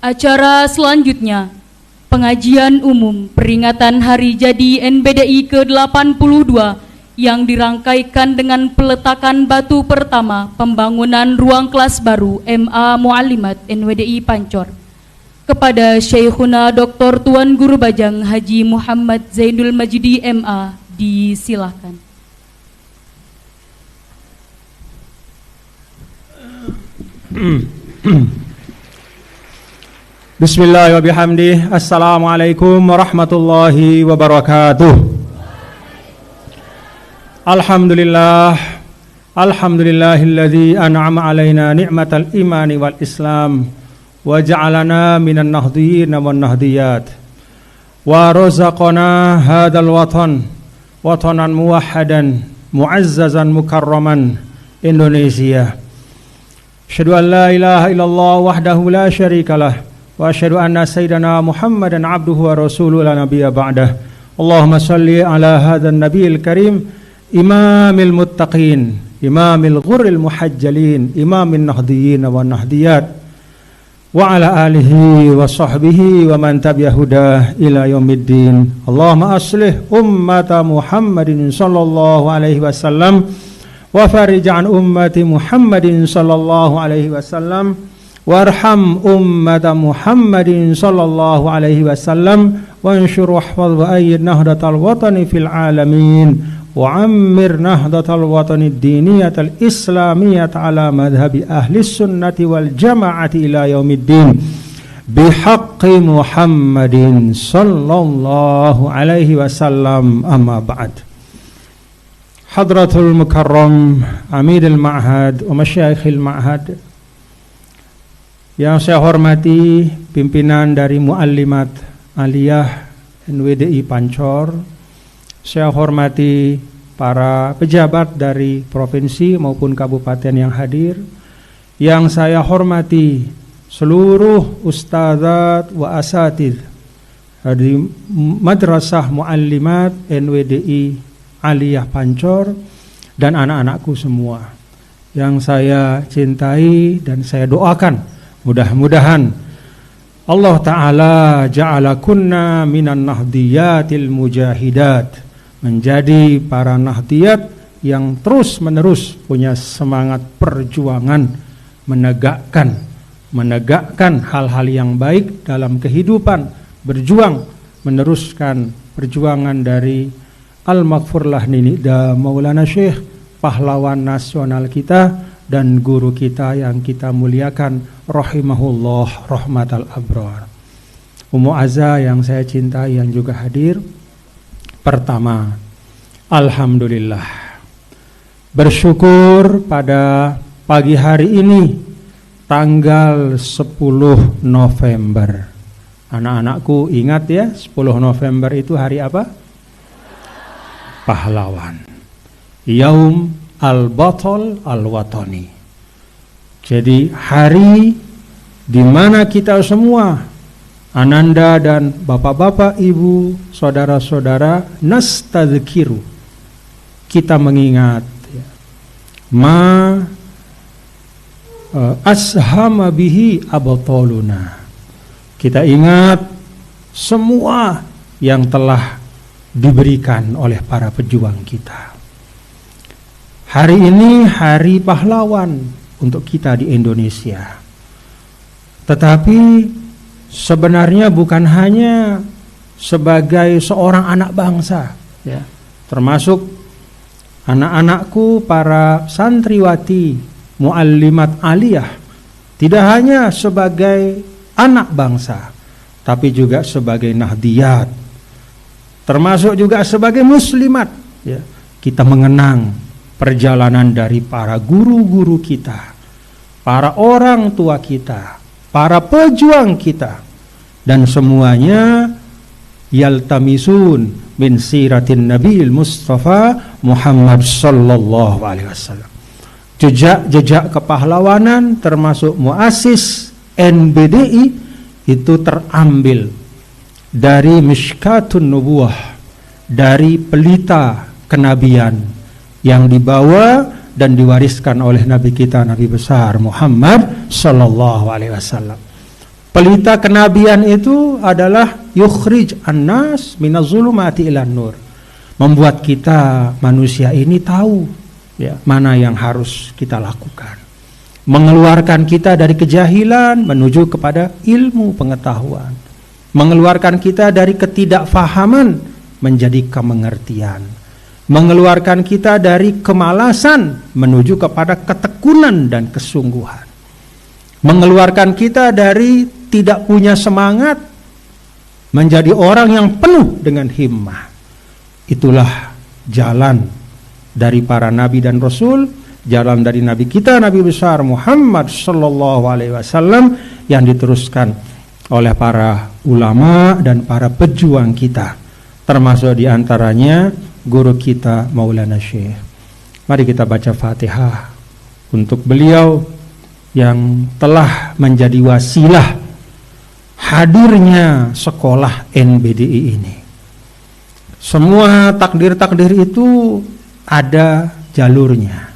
Acara selanjutnya, pengajian umum peringatan Hari Jadi NBDI ke-82 yang dirangkaikan dengan peletakan batu pertama pembangunan ruang kelas baru MA Muallimat NWDI Pancor. Kepada Syekhuna Dr. Tuan Guru Bajang Haji Muhammad Zainul Majidi MA, disilahkan. Bismillah wa bihamdih. Assalamualaikum warahmatullahi wabarakatuh. Alhamdulillahilladzi an'ama alaina ni'matal imani wal islam wa ja'alana minan nahdiyyin wan nahdiyat wa razaqana hadzal watanan muwahhadan mu'azzazan mukarraman Indonesia. Asyhadu an la ilaha illallah wahdahu la syarikalah wa asyhadu anna sayyidana Muhammadan abduhu wa rasuluhu la nabiyya ba'dah. Allahumma salli ala hadzal nabiyil karim imamil muttaqin, imamil ghurril muhajjalin, imamin nahdiyyin wan nahdiyat wa ala alihi wa sahbihi wa man tabi'a hudah ila yaumiddin. Allahumma aslih ummata Muhammadin sallallahu alaihi wasallam wa farij an ummati Muhammadin sallallahu alaihi wasallam warham ummata Muhammadin sallallahu alaihi wasallam wanshur wahfaz wa ayyid nahdatal watani fil alamin wa ammir nahdatal watani diniyatal islamiyat ala madhabi ahli sunnati wal jama'ati ila yaumiddin bihaqqi Muhammadin sallallahu alaihi wasallam. Amma ba'd. Hadratul Mukarram Amidul Ma'had wa Masyayikhil Ma'had, yang saya hormati pimpinan dari Muallimat Aliyah NWDI Pancor, saya hormati para pejabat dari provinsi maupun kabupaten yang hadir, yang saya hormati seluruh ustadzat wa asatidz dari Madrasah Muallimat NWDI Aliyah Pancor dan anak-anakku semua yang saya cintai dan saya doakan. Mudah-mudahan Allah Ta'ala ja'alakunna minan nahdiyatil mujahidat, menjadi para nahdiyat yang terus menerus punya semangat perjuangan menegakkan hal-hal yang baik dalam kehidupan, berjuang meneruskan perjuangan dari Al-Maghfurlah Ninida Maulana Syekh, pahlawan nasional kita dan guru kita yang kita muliakan rahimahullah rahmatal abrar. Ummu Azza yang saya cintai yang juga hadir. Pertama, alhamdulillah, bersyukur pada pagi hari ini tanggal 10 November. Anak-anakku ingat ya, 10 November itu hari apa? Pahlawan. Yaum Al-Batal Al-Watani. Jadi hari di mana kita semua, ananda dan bapak-bapak, ibu, saudara-saudara, nastadzkiru, kita mengingat ya, ma ashama bihi abtaluna. Kita ingat semua yang telah diberikan oleh para pejuang kita. Hari ini hari pahlawan untuk kita di Indonesia. Tetapi sebenarnya bukan hanya sebagai seorang anak bangsa ya, termasuk anak-anakku para santriwati Muallimat Aliyah, tidak hanya sebagai anak bangsa, tapi juga sebagai nahdiyat, termasuk juga sebagai muslimat ya. Kita mengenang perjalanan dari para guru-guru kita, para orang tua kita, para pejuang kita, dan semuanya yaltamisun min siratin Nabil Mustafa Muhammad sallallahu alaihi wasallam. Jejak-jejak kepahlawanan termasuk muassis NBDI itu terambil dari Mishkatun Nubuwah, dari pelita kenabian yang dibawa dan diwariskan oleh Nabi kita, Nabi besar Muhammad sallallahu alaihi wasallam. Pelita kenabian itu adalah yukhrij an-nas minaz-zulumati ilan nur. Membuat kita manusia ini tahu ya, mana yang harus kita lakukan. Mengeluarkan kita dari kejahilan menuju kepada ilmu pengetahuan. Mengeluarkan kita dari ketidakfahaman menjadi kemengertian. Mengeluarkan kita dari kemalasan menuju kepada ketekunan dan kesungguhan. Mengeluarkan kita dari tidak punya semangat menjadi orang yang penuh dengan himmah. Itulah jalan dari para nabi dan rasul, jalan dari nabi kita, nabi besar Muhammad sallallahu alaihi wasallam yang diteruskan oleh para ulama dan para pejuang kita, termasuk diantaranya guru kita Maulana Syekh. Mari kita baca Fatihah untuk beliau yang telah menjadi wasilah hadirnya sekolah NBDI ini. Semua takdir-takdir itu ada jalurnya.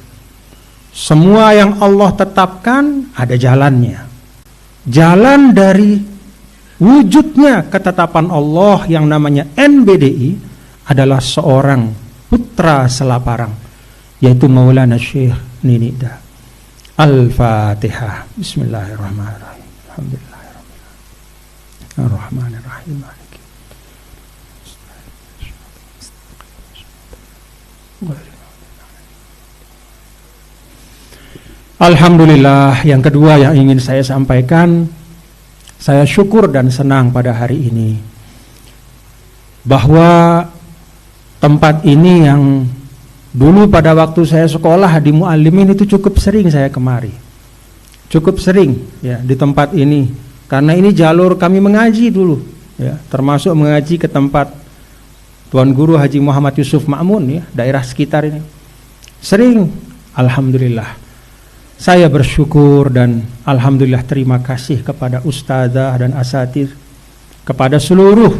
Semua yang Allah tetapkan ada jalannya. Jalan dari wujudnya ketetapan Allah yang namanya NBDI adalah seorang putra Selaparang, yaitu Maulana Syekh Ninida. Al-Fatihah. Bismillahirrahmanirrahim. Alhamdulillahirrahmanirrahim. Ar-Rahmanirrahim. Alhamdulillah. Yang kedua yang ingin saya sampaikan, saya syukur dan senang pada hari ini bahwa tempat ini yang dulu pada waktu saya sekolah di Muallimin itu cukup sering saya kemari. Cukup sering ya di tempat ini, karena ini jalur kami mengaji dulu ya, termasuk mengaji ke tempat Tuan Guru Haji Muhammad Yusuf Ma'mun ya, daerah sekitar ini. Sering, alhamdulillah. Saya bersyukur dan alhamdulillah terima kasih kepada ustazah dan asatidz, kepada seluruh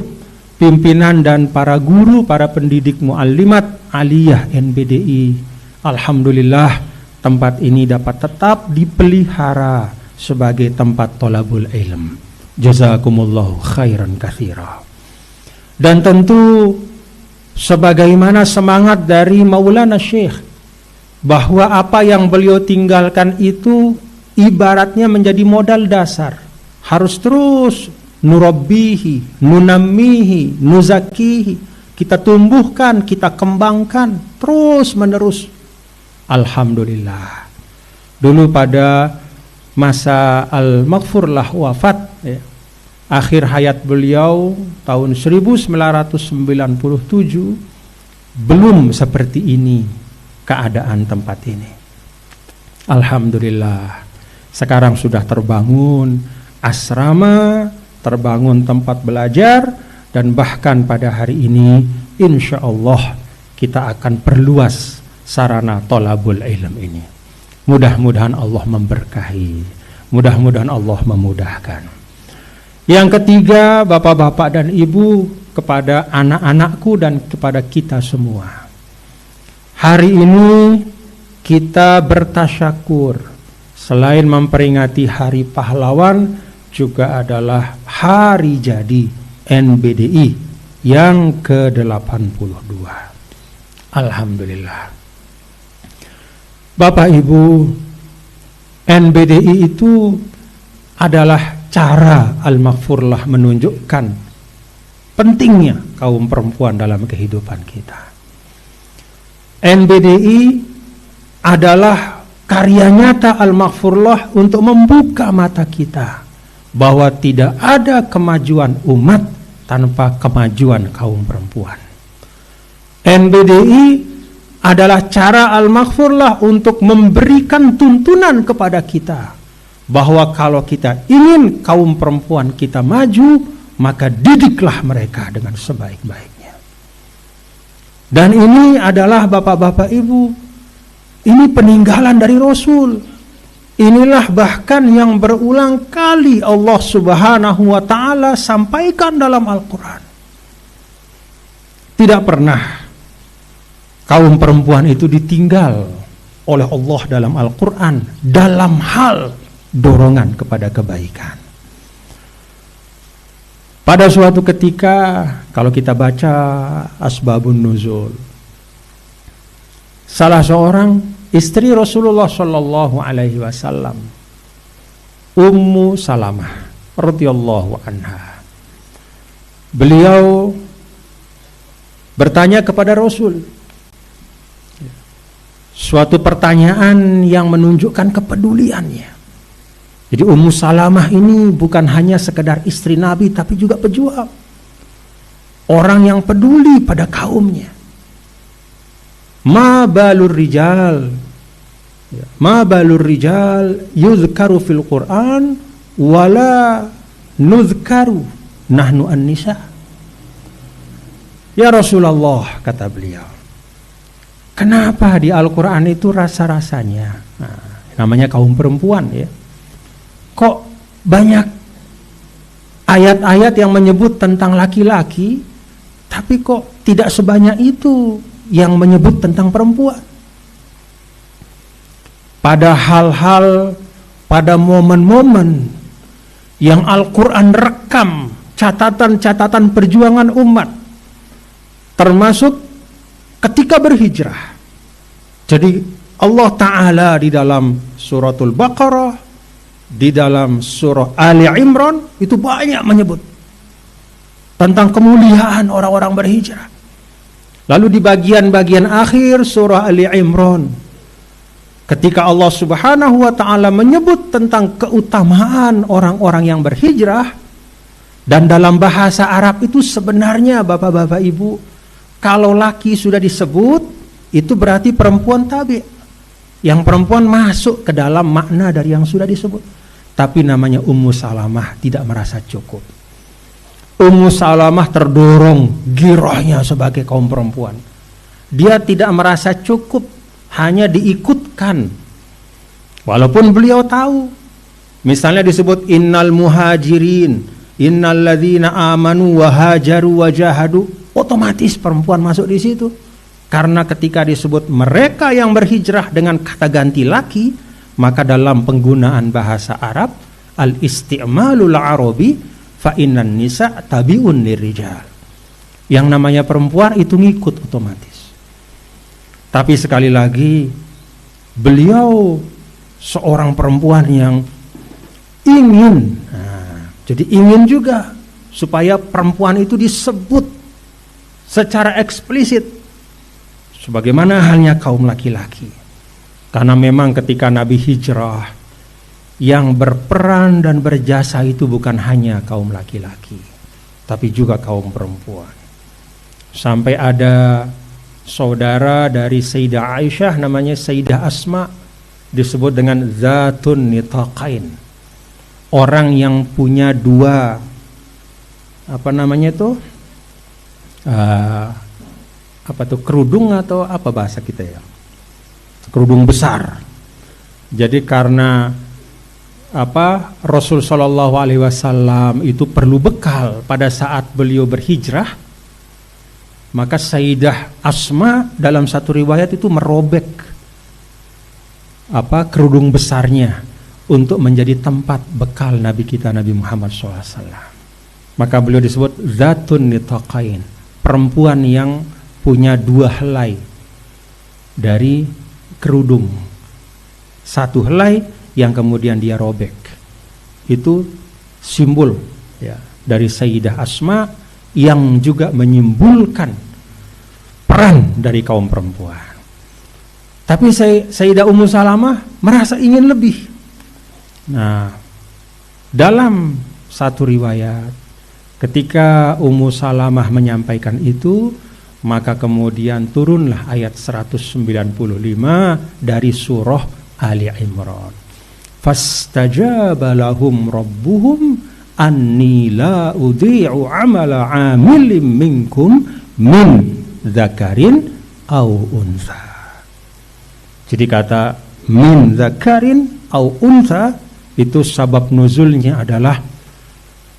pimpinan dan para guru, para pendidik muallimat aliyah NBDI. Alhamdulillah tempat ini dapat tetap dipelihara sebagai tempat thalabul ilm. Jazakumullahu khairan katsira. Dan tentu sebagaimana semangat dari Maulana Syekh, bahwa apa yang beliau tinggalkan itu ibaratnya menjadi modal dasar. Harus terus nurabbihi, nunammihi, nuzakihi, kita tumbuhkan, kita kembangkan terus menerus. Alhamdulillah. Dulu pada masa Al-Maghfurlah wafat ya, akhir hayat beliau tahun 1997, belum seperti ini keadaan tempat ini. Alhamdulillah, sekarang sudah terbangun asrama, terbangun tempat belajar, dan bahkan pada hari ini insya Allah kita akan perluas sarana thalabul ilm ini. Mudah-mudahan Allah memberkahi, mudah-mudahan Allah memudahkan. Yang ketiga, bapak-bapak dan ibu, kepada anak-anakku dan kepada kita semua, hari ini kita bertasyakur, selain memperingati Hari Pahlawan, juga adalah hari jadi NBDI yang ke-82. Alhamdulillah. Bapak Ibu, NBDI itu adalah cara Al-Maghfurlah menunjukkan pentingnya kaum perempuan dalam kehidupan kita. NBDI adalah karya nyata Al-Maghfurlah untuk membuka mata kita bahwa tidak ada kemajuan umat tanpa kemajuan kaum perempuan. NBDI adalah cara Al-Maghfurlah untuk memberikan tuntunan kepada kita bahwa kalau kita ingin kaum perempuan kita maju, maka didiklah mereka dengan sebaik-baiknya. Dan ini adalah bapak-bapak ibu, ini peninggalan dari Rasul. Inilah bahkan yang berulang kali Allah Subhanahu wa ta'ala sampaikan dalam Al-Quran. Tidak pernah kaum perempuan itu ditinggal oleh Allah dalam Al-Quran dalam hal dorongan kepada kebaikan. Pada suatu ketika, kalau kita baca asbabun nuzul, salah seorang istri Rasulullah Shallallahu Alaihi Wasallam, Ummu Salamah radhiyallahu anha, beliau bertanya kepada Rasul suatu pertanyaan yang menunjukkan kepeduliannya. Jadi Ummu Salamah ini bukan hanya sekedar istri Nabi, tapi juga pejuang, orang yang peduli pada kaumnya. Ma balur rijal yuzkaru fil Quran wala nuzkaru nahnu an-nisa. Ya Rasulullah, kata beliau, kenapa di Al-Quran itu rasa-rasanya, namanya kaum perempuan ya, kok banyak ayat-ayat yang menyebut tentang laki-laki, tapi kok tidak sebanyak itu yang menyebut tentang perempuan? Pada hal-hal, pada momen-momen yang Al-Quran rekam catatan-catatan perjuangan umat, termasuk ketika berhijrah. Jadi Allah Ta'ala di dalam suratul Baqarah, di dalam surah Ali Imran, itu banyak menyebut tentang kemuliaan orang-orang berhijrah. Lalu di bagian-bagian akhir surah Ali Imran, ketika Allah Subhanahu wa Ta'ala menyebut tentang keutamaan orang-orang yang berhijrah, dan dalam bahasa Arab itu sebenarnya Bapak-bapak Ibu, kalau laki sudah disebut, itu berarti perempuan tabi. Yang perempuan masuk ke dalam makna dari yang sudah disebut. Tapi namanya Ummu Salamah tidak merasa cukup. Ummu Salamah terdorong girohnya sebagai kaum perempuan. Dia tidak merasa cukup hanya diikutkan. Walaupun beliau tahu, misalnya disebut innal muhajirin, innal ladzina amanu wa hajaru wa jahadu, otomatis perempuan masuk di situ. Karena ketika disebut mereka yang berhijrah dengan kata ganti laki, maka dalam penggunaan bahasa Arab, al-isti'malul arabi fa innan nisa tabi'un lirijal. Yang namanya perempuan itu ngikut otomatis. Tapi sekali lagi, beliau seorang perempuan yang ingin, jadi ingin juga supaya perempuan itu disebut secara eksplisit sebagaimana halnya kaum laki-laki. Karena memang ketika Nabi hijrah, yang berperan dan berjasa itu bukan hanya kaum laki-laki, tapi juga kaum perempuan. Sampai ada saudara dari Sayyidah Aisyah, namanya Sayyidah Asma, disebut dengan Zatun Nitaqain, orang yang punya dua, kerudung atau apa bahasa kita ya, kerudung besar. Jadi karena Rasul Shallallahu Alaihi Wasallam itu perlu bekal pada saat beliau berhijrah, maka Sayyidah Asma dalam satu riwayat itu merobek kerudung besarnya untuk menjadi tempat bekal Nabi kita Nabi Muhammad SAW. Maka beliau disebut Zatun Nitaqain, perempuan yang punya dua helai dari kerudung, satu helai yang kemudian dia robek. Itu simbol ya dari Sayyidah Asma yang juga menyimbolkan peran dari kaum perempuan. Tapi Sayyidah Ummu Salamah merasa ingin lebih. Nah, dalam satu riwayat, ketika Ummu Salamah menyampaikan itu, maka kemudian turunlah ayat 195 dari surah Ali Imran. Fastajaba lahum rabbuhum anni la udhi'u amala 'amilin minkum min dzakarin au untha. Jadi kata min dzakarin au untha itu sabab nuzulnya adalah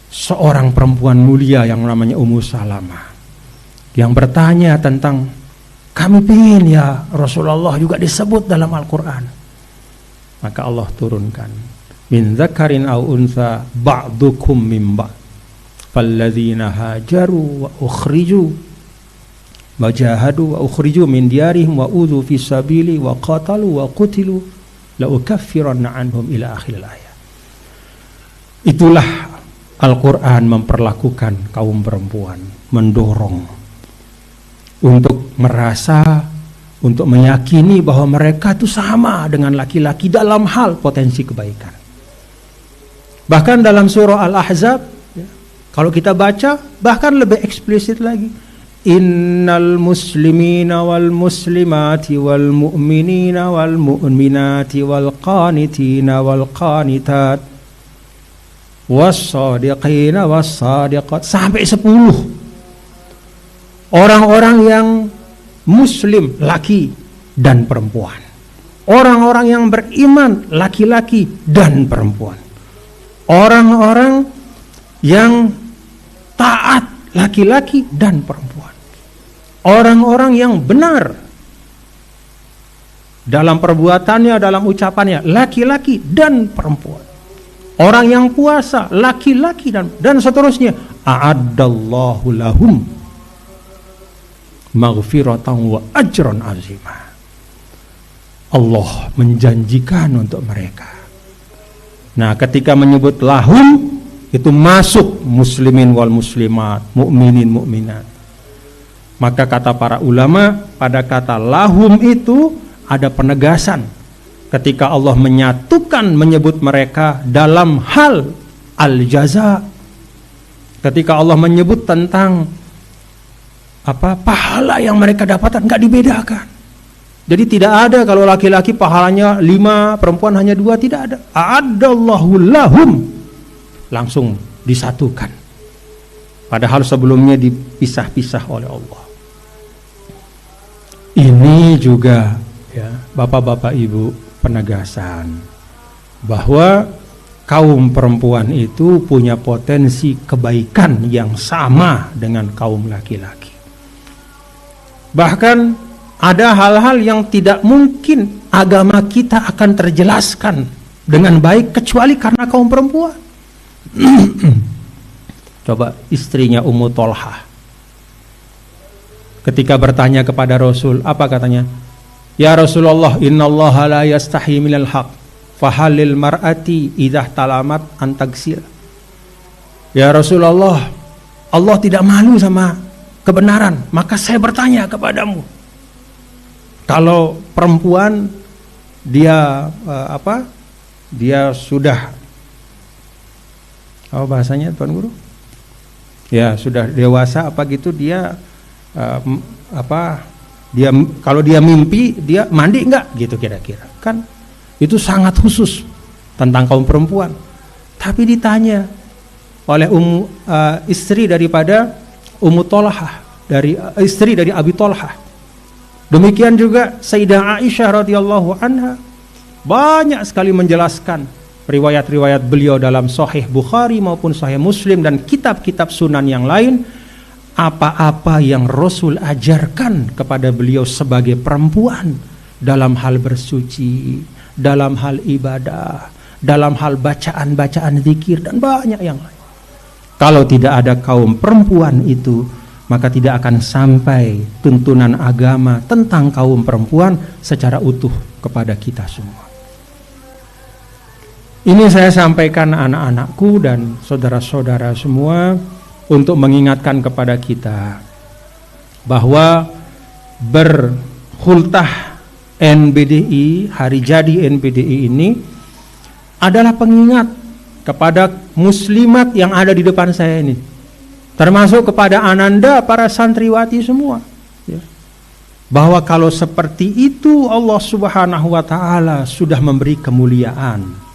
seorang perempuan mulia yang namanya Ummu Salamah, yang bertanya tentang, kami ingin ya Rasulullah juga disebut dalam Al-Quran. Maka Allah turunkan min dzakarin au untha ba'dukum min ba'd. falladzina hajaru wa ukhriju wajahadu wa ukhriju min diyarihim wa udzu fi sabili wa qatalu wa qutilu la ukaffiranna anhum ila akhiril ayat. Itulah Al-Quran memperlakukan kaum perempuan, mendorong untuk merasa, untuk meyakini bahwa mereka itu sama dengan laki-laki dalam hal potensi kebaikan. Bahkan dalam surah Al-Ahzab, kalau kita baca, bahkan lebih eksplisit lagi. Innal muslimina wal muslimati wal mu'minina wal mu'minati wal qanitina wal qanitat was-sadiqina was-sadiqat, sampai 10 orang-orang yang muslim laki dan perempuan, orang-orang yang beriman laki-laki dan perempuan, orang-orang yang taat laki-laki dan perempuan, orang-orang yang benar dalam perbuatannya, dalam ucapannya, laki-laki dan perempuan, orang yang puasa laki-laki dan seterusnya. A'addallahu lahum maghfiratan wa ajran azimah. Allah menjanjikan untuk mereka. Nah, ketika menyebut lahum, itu masuk muslimin wal muslimat, mukminin mukminat. Maka kata para ulama, pada kata lahum itu ada penegasan ketika Allah menyatukan menyebut mereka dalam hal al-jaza. Ketika Allah menyebut tentang pahala yang mereka dapatkan, enggak dibedakan. Jadi tidak ada kalau laki-laki pahalanya 5, perempuan hanya 2, tidak ada. A'addallahu lahum, langsung disatukan. Padahal sebelumnya dipisah-pisah oleh Allah. Ini juga ya, Bapak-bapak Ibu, penegasan bahwa kaum perempuan itu punya potensi kebaikan yang sama dengan kaum laki-laki. Bahkan ada hal-hal yang tidak mungkin agama kita akan terjelaskan dengan baik kecuali karena kaum perempuan. Coba istrinya Ummu Tolhah ketika bertanya kepada Rasul, apa katanya? Ya Rasulullah, innallaha la yastahi minal haq, fahalil mar'ati idah talamat antagsil. Ya Rasulullah, Allah tidak malu sama kebenaran, maka saya bertanya kepadamu, kalau perempuan dia dia sudah bahasanya Tuan Guru? Ya, sudah dewasa apa gitu, dia dia kalau dia mimpi dia mandi enggak gitu kira-kira. Kan itu sangat khusus tentang kaum perempuan. Tapi ditanya oleh istri daripada Ummu Tolhah, dari istri dari Abi Tolhah. Demikian juga Sayyidah Aisyah radhiyallahu anha banyak sekali menjelaskan riwayat-riwayat beliau dalam Sahih Bukhari maupun Sahih Muslim dan kitab-kitab sunan yang lain, apa-apa yang Rasul ajarkan kepada beliau sebagai perempuan dalam hal bersuci, dalam hal ibadah, dalam hal bacaan-bacaan zikir dan banyak yang lain. Kalau tidak ada kaum perempuan itu, maka tidak akan sampai tuntunan agama tentang kaum perempuan secara utuh kepada kita semua. Ini saya sampaikan anak-anakku dan saudara-saudara semua untuk mengingatkan kepada kita bahwa berkhultah NBDI, hari jadi NBDI ini adalah pengingat kepada muslimat yang ada di depan saya ini, termasuk kepada ananda para santriwati semua ya, bahwa kalau seperti itu Allah Subhanahu wa ta'ala sudah memberi kemuliaan.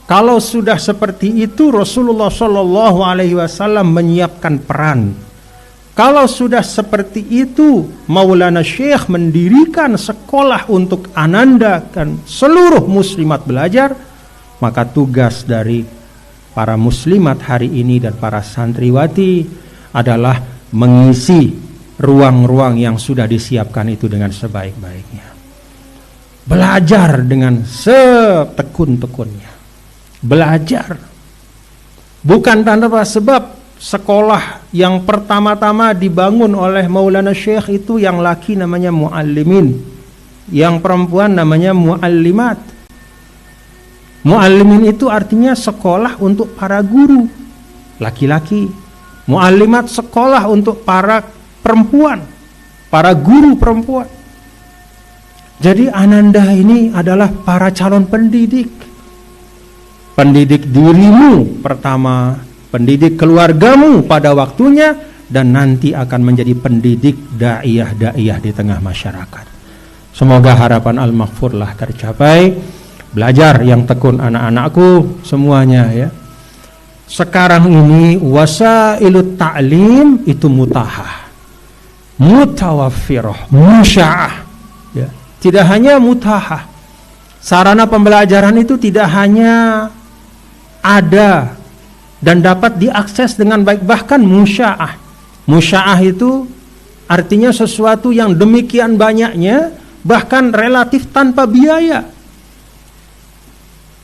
Kalau sudah seperti itu Rasulullah Shallallahu Alaihi Wasallam menyiapkan peran. Kalau sudah seperti itu Maulana Syekh mendirikan sekolah untuk ananda dan seluruh muslimat belajar, maka tugas dari para muslimat hari ini dan para santriwati adalah mengisi ruang-ruang yang sudah disiapkan itu dengan sebaik-baiknya. Belajar dengan setekun-tekunnya. Belajar bukan tanpa sebab sekolah yang pertama-tama dibangun oleh Maulana Syekh itu yang laki namanya muallimin, yang perempuan namanya muallimat. Muallimin itu artinya sekolah untuk para guru laki-laki. Muallimat sekolah untuk para perempuan, para guru perempuan. Jadi Ananda ini adalah para calon pendidik. Pendidik dirimu pertama, pendidik keluargamu pada waktunya, dan nanti akan menjadi pendidik da'iyah-da'iyah di tengah masyarakat. Semoga harapan Al-Maghfurlah tercapai. Belajar yang tekun anak-anakku semuanya ya. Sekarang ini wasailut ta'lim itu mutahah, mutawaffirah, musya'ah ya. Tidak hanya mutahah, sarana pembelajaran itu tidak hanya ada dan dapat diakses dengan baik, bahkan musya'ah. Musya'ah itu artinya sesuatu yang demikian banyaknya, bahkan relatif tanpa biaya.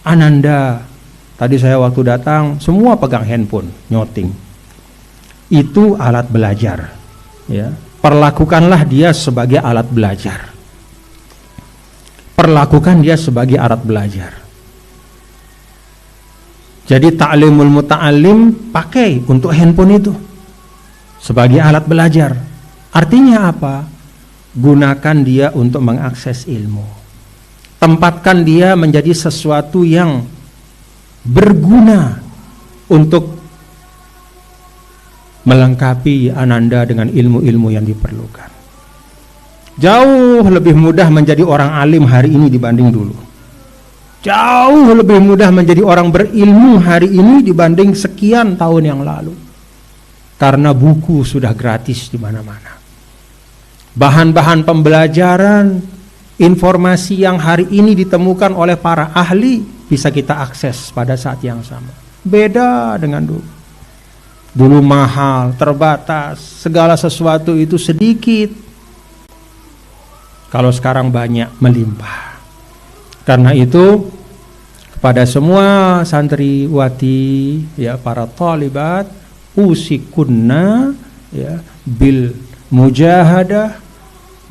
Ananda, tadi saya waktu datang semua pegang handphone, nyoting. Itu alat belajar ya. Perlakukanlah dia sebagai alat belajar. Perlakukan dia sebagai alat belajar. Jadi ta'limul muta'allim pakai untuk handphone itu sebagai alat belajar. Artinya apa? Gunakan dia untuk mengakses ilmu. Tempatkan dia menjadi sesuatu yang berguna untuk melengkapi Ananda dengan ilmu-ilmu yang diperlukan. Jauh lebih mudah menjadi orang alim hari ini dibanding dulu. Jauh lebih mudah menjadi orang berilmu hari ini dibanding sekian tahun yang lalu. Karena buku sudah gratis di mana-mana. Bahan-bahan pembelajaran, informasi yang hari ini ditemukan oleh para ahli bisa kita akses pada saat yang sama. Beda dengan dulu. Dulu mahal, terbatas, segala sesuatu itu sedikit. Kalau sekarang banyak, melimpah. Karena itu kepada semua santriwati ya, para talibat, usikunna ya bil mujahadah,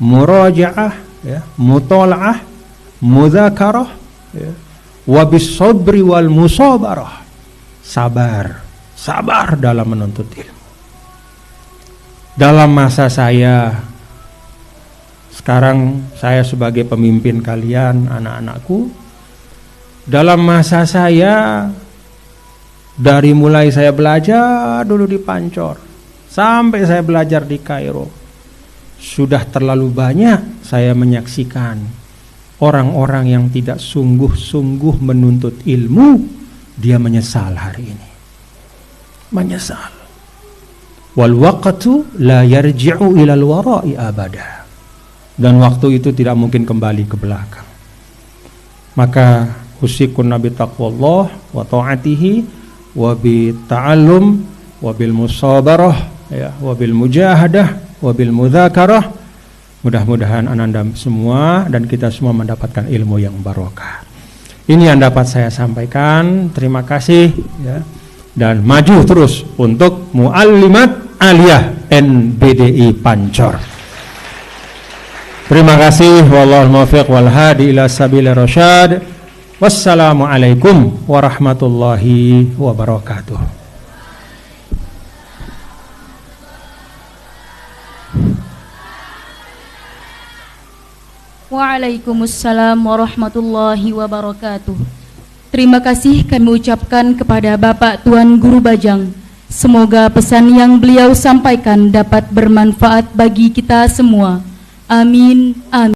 murajaah ya, mutola'ah, mudzakarah ya, wabis sabri wal musabarah. Sabar dalam menuntut ilmu. Dalam masa saya sekarang, saya sebagai pemimpin kalian, anak-anakku, dalam masa saya dari mulai saya belajar dulu di Pancor sampai saya belajar di Kairo, sudah terlalu banyak saya menyaksikan orang-orang yang tidak sungguh-sungguh menuntut ilmu, dia menyesal hari ini. Menyesal. Wal waqtu la yarji'u ilal wara'i abada. Dan waktu itu tidak mungkin kembali ke belakang. Maka usikun nabi taqwallah wa ta'atihi wa bi ta'allum wa bil musabarah ya, wa bil mujahadah wa bil mudzakarah. Mudah-mudahan Ananda semua dan kita semua mendapatkan ilmu yang barokah. Ini yang dapat saya sampaikan. Terima kasih ya. Dan maju terus untuk Muallimat Aliyah NBDI Pancor. Terima kasih. Wallahul muwaffiq wal hadi ila sabilir rasyad. Wassalamualaikum warahmatullahi wabarakatuh. Waalaikumsalam warahmatullahi wabarakatuh. Terima kasih kami ucapkan kepada Bapak Tuan Guru Bajang. Semoga pesan yang beliau sampaikan dapat bermanfaat bagi kita semua. Amin. Amin.